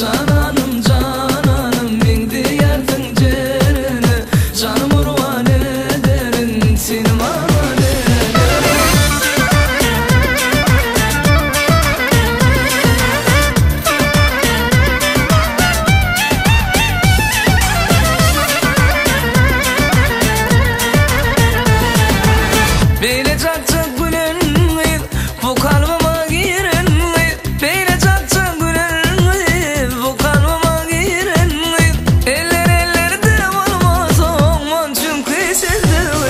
cananım cananım mingdi yertin cerini canım urvan ederin seni Beyle çak çak gülen bu kalbime giren Beyle çak çak gülen bu kalbime giren Eller ellerde olmaz olman çünkü sevdim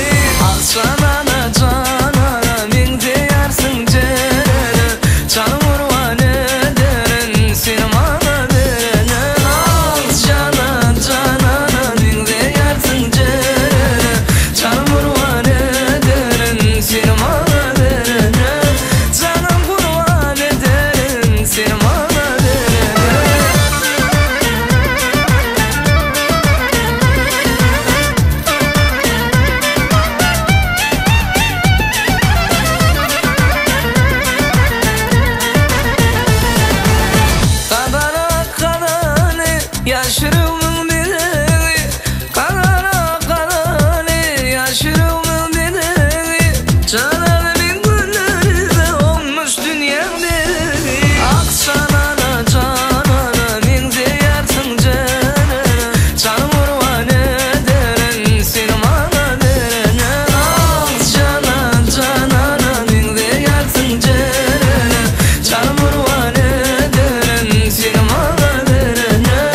Al canana canana min diyarsın cerene Canım urvan ederin seni bana verene Al cana canana min diyarsın cerene Canım urvan ederin seni bana verene Canım kurban ederim seni bana verene Kadana kadane yaşırımın bileği Kadana kadane yaşırımın bileği Cananımın günleri de olmuş dünya bileği Ah canana canana min diyarsın cerene Canım urvan ederin seni bana verene Ah cana canana min diyarsın cerene Canım urvan ederin seni bana verene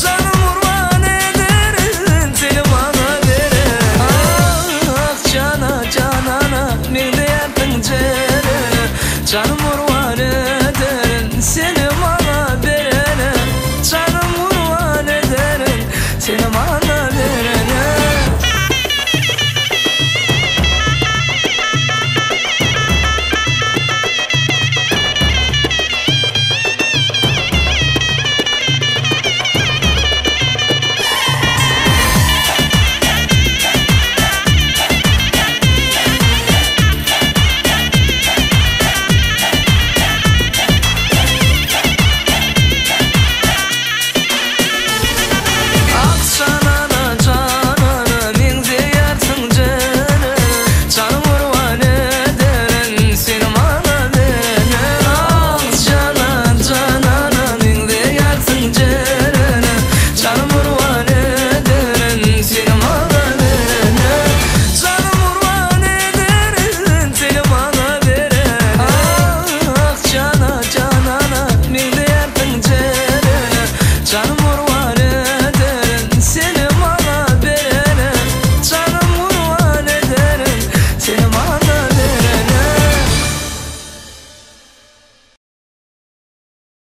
Canım urvan ederin seni bana verene Ah cana canana min diyarsın cerene Canım